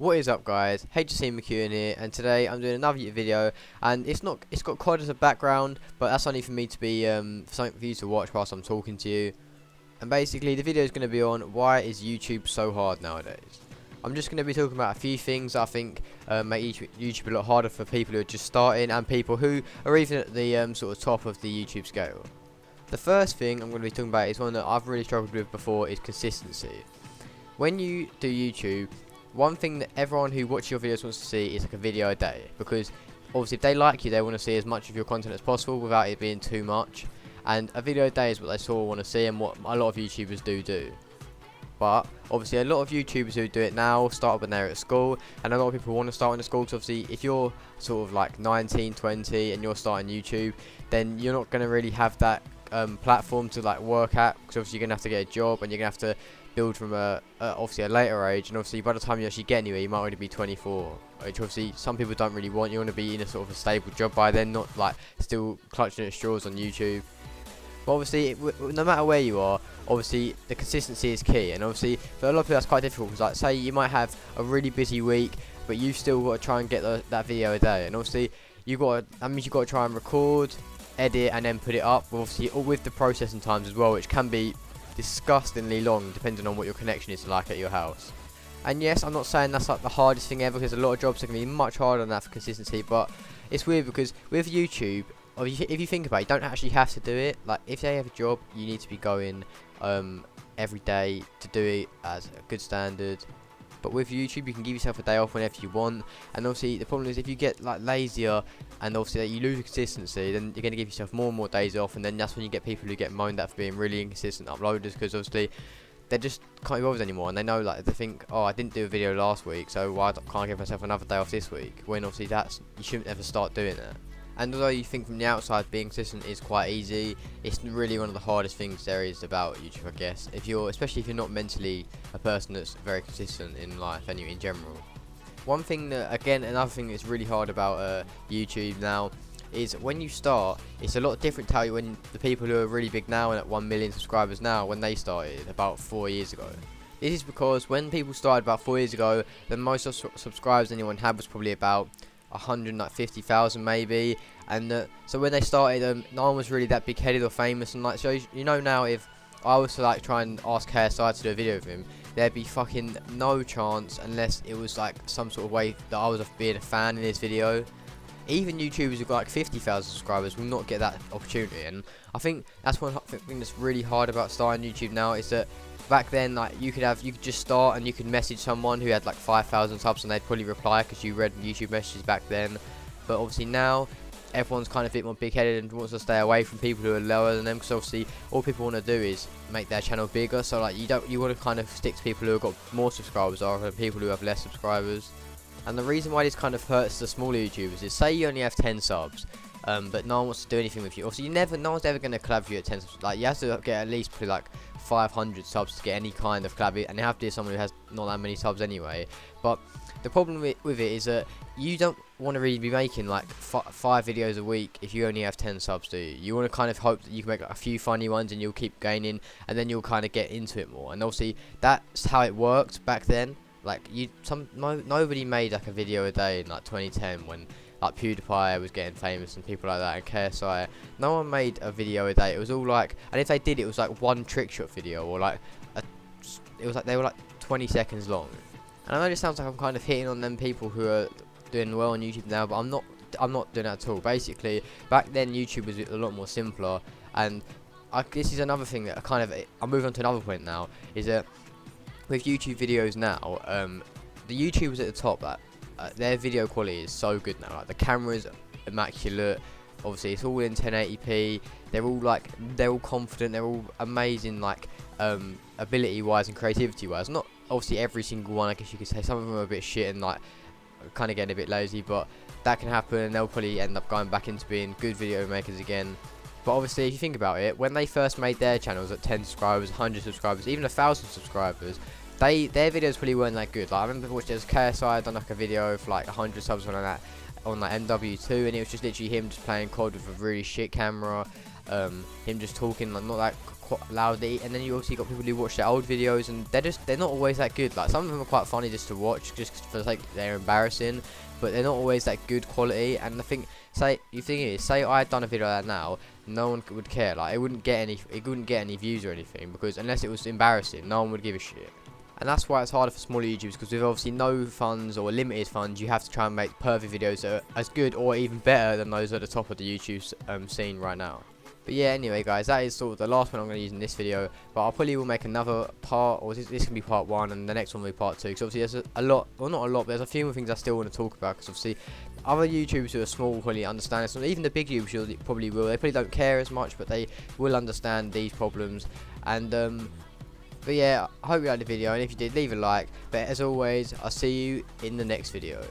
What is up, guys? HC McEwen here, and today I'm doing another video, and it's got COD as a background, but that's only for me to be something for you to watch whilst I'm talking to you. And basically the video is going to be on why is YouTube so hard nowadays. I'm just going to be talking about a few things I think make YouTube a lot harder for people who are just starting and people who are even at the sort of top of the YouTube scale. The first thing I'm going to be talking about is one that I've really struggled with before, is consistency. When you do YouTube, one thing that everyone who watches your videos wants to see is like a video a day, because obviously if they like you, they want to see as much of your content as possible without it being too much, and a video a day is what they sort of want to see and what a lot of YouTubers do. But obviously a lot of YouTubers who do it now start when they're at school, and a lot of people want to start in school, because obviously if you're sort of like 19, 20 and you're starting YouTube, then you're not going to really have that platform to like work at, because obviously you're going to have to get a job and you're going to have to build from obviously a later age, and obviously by the time you actually get anywhere you might already be 24, which obviously some people don't really want. You want to be in a sort of a stable job by then, not like still clutching at straws on YouTube. But obviously no matter where you are, obviously the consistency is key, and obviously for a lot of people that's quite difficult, because like say you might have a really busy week but you've still got to try and get that video a day, and obviously that means you've got to try and record, edit and then put it up, obviously all with the processing times as well, which can be disgustingly long depending on what your connection is like at your house. And yes, I'm not saying that's like the hardest thing ever, because a lot of jobs are going to be much harder than that for consistency, but it's weird because with YouTube, if you think about it, you don't actually have to do it. Like if they have a job, you need to be going every day to do it as a good standard. But with YouTube, you can give yourself a day off whenever you want, and obviously the problem is if you get like lazier and obviously you lose consistency, then you're going to give yourself more and more days off, and then that's when you get people who get moaned at for being really inconsistent uploaders, because obviously they just can't be bothered anymore, and they know, like, they think, oh, I didn't do a video last week, so why can't I give myself another day off this week, when obviously you shouldn't ever start doing that. And although you think from the outside being consistent is quite easy, it's really one of the hardest things there is about YouTube, I guess. Especially if you're not mentally a person that's very consistent in life and in general. One thing that, again, another thing that's really hard about YouTube now is when you start, it's a lot different to when the people who are really big now and at 1 million subscribers now, when they started about 4 years ago. This is because when people started about 4 years ago, the most subscribers anyone had was probably about 150,000 maybe, and so when they started, no one was really that big-headed or famous, and like, so you know, now if I was to like try and ask KSI to do a video with him, there'd be fucking no chance unless it was like some sort of way that I was being a fan in his video. Even YouTubers who've got like 50,000 subscribers will not get that opportunity, and I think that's one thing that's really hard about starting YouTube now, is that back then, like, you could just start and you could message someone who had like 5,000 subs and they'd probably reply because you read YouTube messages back then. But obviously now everyone's kind of a bit more big-headed and wants to stay away from people who are lower than them, because obviously all people want to do is make their channel bigger. So like you want to kind of stick to people who have got more subscribers rather than people who have less subscribers. And the reason why this kind of hurts the smaller YouTubers is, say you only have 10 subs, but no one wants to do anything with you. Obviously, no one's ever going to collab with you at 10 subs. Like, you have to get at least probably like 500 subs to get any kind of collab, and you have to be someone who has not that many subs anyway. But the problem with it is that you don't want to really be making like 5 videos a week if you only have 10 subs, do you? You want to kind of hope that you can make like a few funny ones and you'll keep gaining, and then you'll kind of get into it more. And obviously, that's how it worked back then. Like nobody made like a video a day in like 2010 when like PewDiePie was getting famous and people like that, and KSI. No one made a video a day. It was all like, and if they did, it was like one trick shot video, or like it was like they were like 20 seconds long. And I know this sounds like I'm kind of hitting on them people who are doing well on YouTube now, but I'm not doing that at all. Basically, back then YouTube was a lot more simpler, and this is another thing that I'll move on to another point now, is that with YouTube videos now, the YouTubers at the top, their video quality is so good now. Like, the camera's immaculate. Obviously, it's all in 1080p. They're all confident. They're all amazing, like ability-wise and creativity-wise. Not obviously every single one, I guess you could say. Some of them are a bit shit and like kind of getting a bit lazy, but that can happen, and they'll probably end up going back into being good video makers again. But obviously, if you think about it, when they first made their channels at 10 subscribers, 100 subscribers, even 1,000 subscribers, their videos probably weren't that good. Like, I remember watching KSI done like a video for like 100 subs on like MW2, and it was just literally him just playing COD with a really shit camera, him just talking like not that quite loudly, and then you also got people who watch their old videos, and they're not always that good. Like, some of them are quite funny just to watch, just for like they're embarrassing, but they're not always that good quality. And I think, say I had done a video like that now, no one would care. Like, it wouldn't get any views or anything, because unless it was embarrassing, no one would give a shit. And that's why it's harder for smaller YouTubers, because with obviously no funds or limited funds, you have to try and make perfect videos that are as good or even better than those at the top of the YouTube scene right now. But yeah, anyway guys, that is sort of the last one I'm going to use in this video, but I probably will make another part, or this can be part 1 and the next one will be part 2, because obviously there's a lot, well not a lot, but there's a few more things I still want to talk about, because obviously other YouTubers who are small will probably understand this, and even the big YouTubers probably will. They probably don't care as much, but they will understand these problems. And but yeah, I hope you liked the video, and if you did, leave a like. But as always, I'll see you in the next video.